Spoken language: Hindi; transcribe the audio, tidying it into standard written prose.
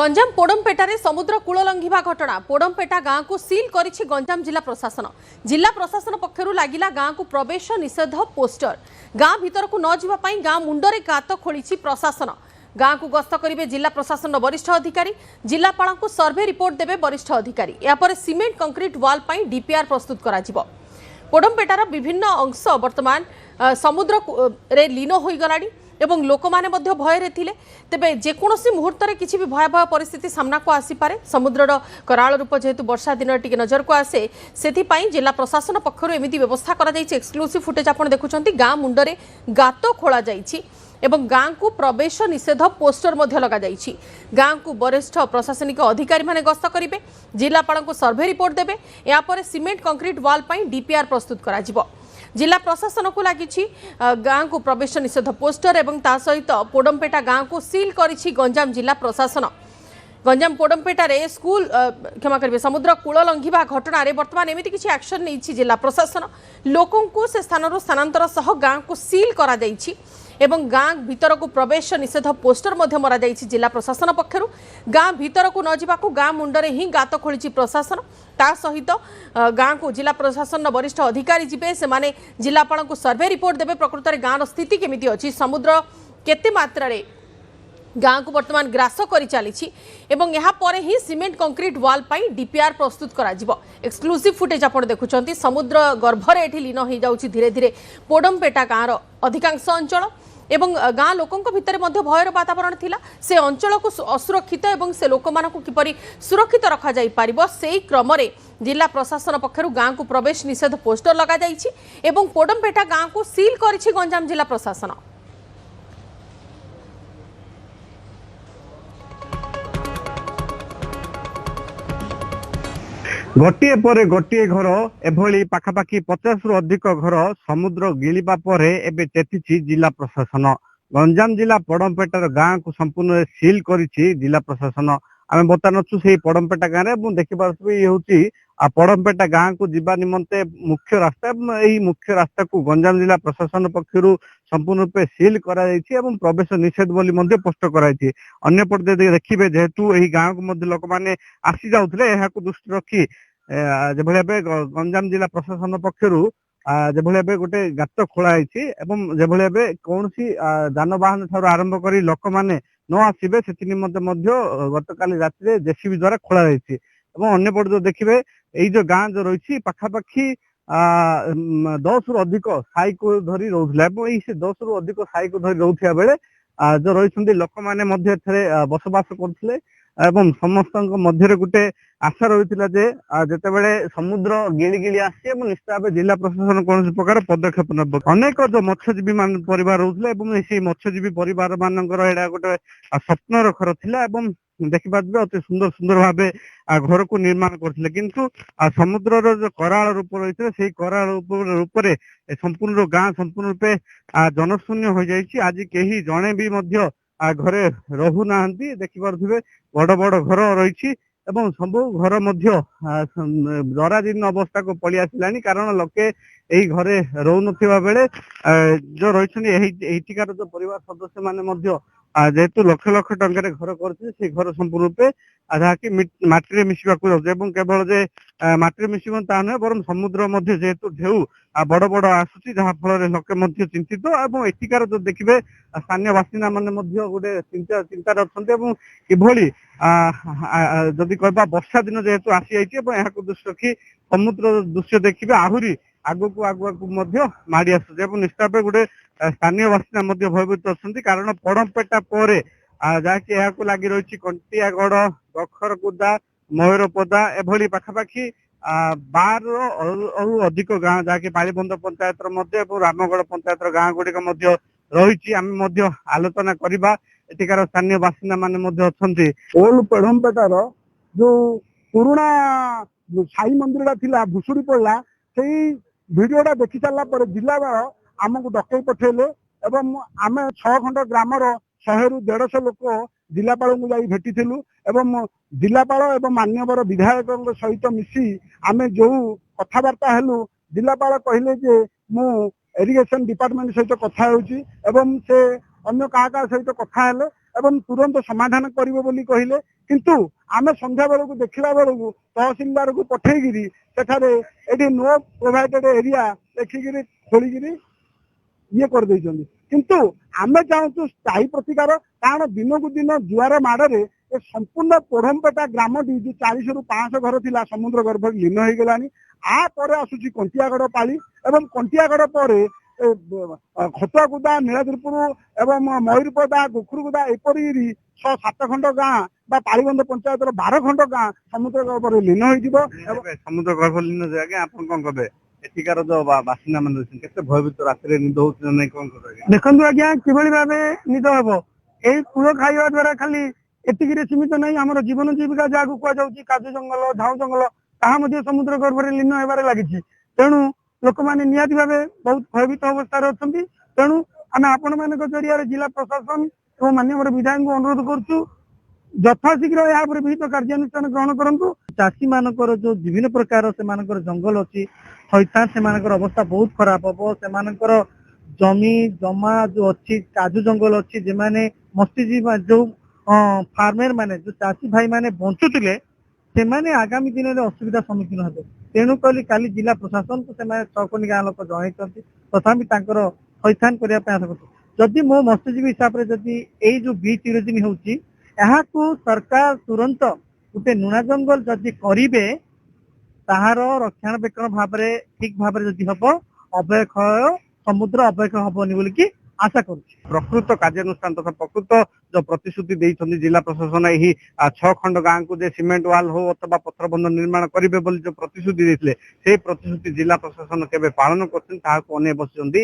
गंजाम पोडमपेटारे समुद्र कूल लंघिबा घटना पोडमपेटा गाँव को सील करिछि गंजाम जिला प्रशासन पक्षरु लागिला गाँव को प्रवेश निषेध पोस्टर गाँ भीतर को न जिबा पई गाँ मुंडरे गात खोलिछि प्रशासन गाँ को गस्त करिवे जिला प्रशासन वरिष्ठ अधिकारी जिलापाल को सर्वे रिपोर्ट देबे वरिष्ठ अधिकारी या पर सीमेंट कंक्रीट वाल पई डीपीआर प्रस्तुत कराजिबो। पोडमपेटार विभिन्न अंश वर्तमान समुद्र रे लीन होई गलाडी एवं लोक माने मध्य भय रे थिले तेबे जेकोसी मुहूर्त रे किछि भी भयावह परिस्थिति सामना को आसी पारे समुद्रर कराल रूप जेहेतु वर्षा दिन टिके नजर को आसे सेथि पई जिला प्रशासन पक्षरु एमिति व्यवस्था करा जायछि। एक्सक्लूसिव फुटेज आपण देखुछंती गाँ मुंडरे गात खोला जायछि एवं गाँ को प्रवेश निषेध पोस्टर मध्य लगा जायछि। गाँ को वरिष्ठ प्रशासनिक अधिकारी माने गस्त करिवे जिलापाल को सर्वे रिपोर्ट देबे या पर सीमेंट कंक्रीट वाल पई डीपीआर प्रस्तुत कराजिबो। जिला प्रशासन को लगी गाँ को प्रवेश निषेध पोस्टर एवं ता सहित पोडमपेटा गाँ को सील करिछि गंजाम जिला प्रशासन। गंजाम पोडमपेटारे स्कूल क्षमा करेंगे समुद्र कूल लंघिबा घटना रे वर्तमान एमिति किछि एक्शन नहीं जिला प्रशासन लोकों को से स्थान स्थानांतर सह गाँ को सील करा जायछि एवं गाँ भीतर को प्रवेश निषेध पोस्टर मध्य मरा जायछि। जिला प्रशासन पक्षरु गाँ भीतर को न जिबाकू गाँ मुंडरे ही गात खोलिछि प्रशासन ता सहित गाँ को जिला प्रशासन वरिष्ठ अधिकारी जिबे से माने जिलापाल को सर्वे रिपोर्ट देबे प्रकृत रे गाँ स्थिति केमिति अछि समुद्र केते मात्रा रे गाँ को वर्तमान ग्रास कर चली एवं यहाँ पर ही सीमेंट कंक्रीट वाल पाई डीपीआर प्रस्तुत करा जिवो। एक्सक्लूसिव फुटेज आपण देखुछंती समुद्र गर्भरे एठी लीन हो जाउछि धीरे धीरे पोडमपेटा गाँर अधिकांश अंचल एवं गाँ लोकों भितर मध्य भयर वातावरण थिला से अंचल को असुरक्षित एवं से लोक मानक किपरि सुरक्षित रखा जाई पारिबो सेही क्रम रे जिला प्रशासन पक्षरु गाँ को प्रवेश निषेध पोस्टर लगा जाइछि एवं पोडमपेटा गाँ को सील करिछि गंजाम जिला प्रशासन। गोटे पर गोटे घर एभली पाखापाखि 50 रु अधिक घर समुद्र गिलिबा परे एबे चेतिछि जिला प्रशासन। गंजाम जिला पोडमपेटार गाँ को संपूर्ण सील करिछि जिला प्रशासन। आमे बतानछु सेही पोडमपेटा गाँ रे मु देखि पारछु ये होछि पोडमपेटा गाँ को जिबा निमंते मुख्य रास्ता एही मुख्य रास्ता को गंजाम जिला प्रशासन पक्षरु संपूर्ण रूपे सील करा जायछि एवं प्रवेश निषेध बोली मध्ये पोस्ट कराइछि। अन्य पटे देखिबे जेहेतु एही गाँ को मध्ये लोक माने आसी जाउथले एहा को दृष्टि रखी जेभले गंजाम जिला प्रशासन पक्षरु जेभले गोटे गात खोला जायछि एवं जेभले कोनसी जानवाहन ठारू आरंभ करी लोक माने न आसीबे सेति निमंते मध्ये गतकाली रात्रि जेसीबी द्वारा खोला जायछि एवं अन्य पटे देखिबे एई जो गाँ जो रही पाखापाखि 10 रु अधिक साई को धरी रोला एवं से 10 रु अधिक साई को धरी रोथिया बेले जो रही लोक माने मध्ये बसवास करथिले एवं समस्त मध्य गोटे आशा रही जे जितेबाला समुद्र गिली गिली आसी एवं निश्चित भाव जिला प्रशासन कौन प्रकार पदक्षेप नब। अनेक जो मत्स्यजीवी परिवार रोते मत्स्यजीवी परिवार मानकर एटा गोटे स्वप्नर घर थिला एवं देखिपारे अति सुंदर सुंदर भाव घर को निर्माण करथिले किंतु समुद्र जो कराल रूप रही से कराल रूप संपूर्ण गाँ संपूर्ण रूपे जनशून्य हो जाइए। आज कहीं जड़े भी घरे रहू ना देखिपे बड़ बड़ घर रही एवं सब घर जराजीर्ण अवस्था को पलि आसला कारण लोके यही घरे रोनुवा बेले जो रही जो परिवार सदस्य माने जेहेतु लक्ष लक्ष टंकार घर कर घर संपूर्ण रूपे जहाँकि माटी मिसवा केवल जे माटी मिसब ता नुहे बर समुद्र जेहेतु ढेउ बड़ बड़ आसुची जहाँ फल लोके चिंतित और एଠିकार जो देखिए स्थानीय बासिंदा माने गोटे चिंतार अच्छा किभली जदि कहबा वर्षा दिन जेहेतु आसी जाइए दृष्टि रखी समुद्र दृश्य देखिए आहरी आगु आगु माड़ी आस निश्चित भाव गोटे स्थानीय बासिंदा भयभीत अच्छा कारण पोडमपेटा पर जहाँकि लगी रही कंटियागढ़ गखरकुदा मयूरपदा एभली पाखापाखि 12 अधिक गाँ जहाँकि बालीबंध पंचायत रामगढ़ पंचायत गाँ गुड़िक रही आलोचना करवा एଠିकार स्थानीय बासिंदा माने ओल्ड पोडमपेटार जो पुराना साई मंदिर थिला भुसुड़ी पड़ला से भिडियोटा देखि सारा पर जिलापाल आमको डकई पठेले एवं आम 6 खंड ग्रामर 100 रु 150 लोक जिलापाल को जाई भेटिथिलु एवं जिलापाल एवं मान्यवर विधायक सहित मिसी आमे जो कथबार्ता हेलु जिलापाल कहले जे मु इरिगेशन डिपार्टमेंट सहित कथा होउची एवं से अन्य क्या सहित कथा हेले एवं तुरंत समाधान करिवे बोली कहिले କିନ୍ତୁ ଆମେ ସନ୍ଧ୍ୟା ବେଳକୁ ଦେଖିଲା ବେଳକୁ ତହସିଲଦାରକୁ ପଠେଇକିରି ସେଠାରେ ଏଠି नो ପ୍ରୋଭାଇଡେଡ୍ ଏରିଆ ଦେଖିକିରି ଖୋଳିକିରି ଇଏ କରିଦେଇଛନ୍ତି। କିନ୍ତୁ ଆମେ ଚାହୁଁଛୁ ସ୍ଥାୟୀ ପ୍ରତିକାର, କାରଣ ଦିନକୁ ଦିନ ଜୁଆର ମାଡରେ ଏ ସମ୍ପୂର୍ଣ୍ଣ ପୋଢମପେଟା ଗ୍ରାମଟି ଯୋଉ 400 ରୁ 500 ଘର ଥିଲା ସମୁଦ୍ର ଗର୍ଭରେ ଲୀନ ହେଇଗଲାଣି। ଆ ପରେ ଆସୁଛି କଣ୍ଟିଆଗଡ ପାଳି ଏବଂ କଣ୍ଟିଆଗଡ ପରେ ଖତୁଆଗୁଦା, ନୀଳାଦ୍ରିପୁର ଏବଂ ମୟୂରପଦା, ଗୋଖୁରଗୁଦା ଏପରି 6-7 ଖଣ୍ଡ ଗାଁ ବା ପାଳିବନ୍ଧ ପଞ୍ଚାୟତର 12 ଖଣ୍ଡ ଗାଁ ସମୁଦ୍ର ଗର୍ଭରେ ଲୀନ ହେଇଯିବ। ସମୁଦ୍ର ଗର୍ଭ ଲୀନ ଯେ ଆଜ୍ଞା ଆପଣ କଣ କହିବେ? ଏଠିକାର ଯୋଉ ବାସିନ୍ଦା ମାନେ ଅଛନ୍ତି କେତେ ଭୟଭୀତ ରାତିରେ ନିଦ ହଉଛି ନା ନାଇଁ କଣ କରିବେ? ଦେଖନ୍ତୁ ଆଜ୍ଞା କିଭଳି ଭାବେ ନିଦ ହବ, ଏଇ କୂଳ ଖାଇବା ଦ୍ଵାରା ଖାଲି ଏତିକିରେ ସୀମିତ ନାହିଁ। ଆମର ଜୀବନ ଜୀବିକା ଯାହାକୁ କୁହାଯାଉଛି କାଜୁ ଜଙ୍ଗଲ, ଝାଉଁ ଜଙ୍ଗଲ, ତାହା ମଧ୍ୟ ସମୁଦ୍ର ଗର୍ଭରେ ଲୀନ ହେବାରେ ଲାଗିଛି। ତେଣୁ ଲୋକମାନେ ନିହାତି ଭାବେ ବହୁତ ଭୟଭୀତ ଅବସ୍ଥାରେ ଅଛନ୍ତି। ତେଣୁ ଆମେ ଆପଣମାନଙ୍କ ଜରିଆରେ ଜିଲ୍ଲା ପ୍ରଶାସନ ଏବଂ ମାନ୍ୟବର ବିଧାୟକଙ୍କୁ ଅନୁରୋଧ କରୁଛୁ ଯଥାଶୀଘ୍ର ଏହା ଉପରେ ବିହିତ କାର୍ଯ୍ୟାନୁଷ୍ଠାନ ଗ୍ରହଣ କରନ୍ତୁ। ଚାଷୀ ମାନଙ୍କର ଯୋଉ ବିଭିନ୍ନ ପ୍ରକାର ସେମାନଙ୍କର ଜଙ୍ଗଲ ଅଛି, ଥଇଥାନ ସେମାନଙ୍କର ଅବସ୍ଥା ବହୁତ ଖରାପ ହବ। ସେମାନଙ୍କର ଜମି ଜମା ଯୋଉ ଅଛି, କାଜୁ ଜଙ୍ଗଲ ଅଛି, ଯେମାନେ ମତ୍ସ୍ୟଜୀବୀ ଯୋଉ ଫାର୍ମର ମାନେ ଯୋଉ ଚାଷୀ ଭାଇ ମାନେ ବଞ୍ଚୁଥିଲେ ସେମାନେ ଆଗାମୀ ଦିନରେ ଅସୁବିଧା ସମ୍ମୁଖୀନ ହେବେ। ତେଣୁ କରି କାଲି ଜିଲ୍ଲା ପ୍ରଶାସନକୁ ସେମାନେ 6 ଗାଁ ଲୋକ ଜଣାଇଛନ୍ତି, ତଥାପି ତାଙ୍କର ଥଇଥାନ କରିବା ପାଇଁ ଆଶା କରୁଛନ୍ତି। ଯଦି ମୋ ମତ୍ସ୍ୟଜୀବୀ ହିସାବରେ ଯଦି ଏଇ ଯୋଉ ବିଚ୍ ଇରୋଜିନ୍ ହେଉଛି ଏହାକୁ ସରକାର ତୁରନ୍ତ ଗୋଟେ ନୂଆ ଜଙ୍ଗଲ ଯଦି କରିବେ ତାହାର ରକ୍ଷଣାବେକ୍ଷଣ ଭାବରେ ଠିକ ଭାବରେ ଯଦି ହବ ଅବକ୍ଷୟ ସମୁଦ୍ର ଅବକ୍ଷୟ ହବନି ବୋଲିକି ଆଶା କରୁଛି। ପ୍ରକୃତ କାର୍ଯ୍ୟାନୁଷ୍ଠାନ ତଥା ପ୍ରକୃତ ଯୋଉ ପ୍ରତିଶ୍ରୁତି ଦେଇଛନ୍ତି ଜିଲ୍ଲା ପ୍ରଶାସନ ଏହି 6 ଖଣ୍ଡ ଗାଁକୁ ଯେ ସିମେଣ୍ଟ ୱାଲ୍ ହଉ ଅଥବା ପଥର ବନ୍ଧ ନିର୍ମାଣ କରିବେ ବୋଲି ଯୋଉ ପ୍ରତିଶ୍ରୁତି ଦେଇଥିଲେ ସେଇ ପ୍ରତିଶ୍ରୁତି ଜିଲ୍ଲା ପ୍ରଶାସନ କେବେ ପାଳନ କରୁଛନ୍ତି ତାହାକୁ ଅନେଇ ବସିଛନ୍ତି।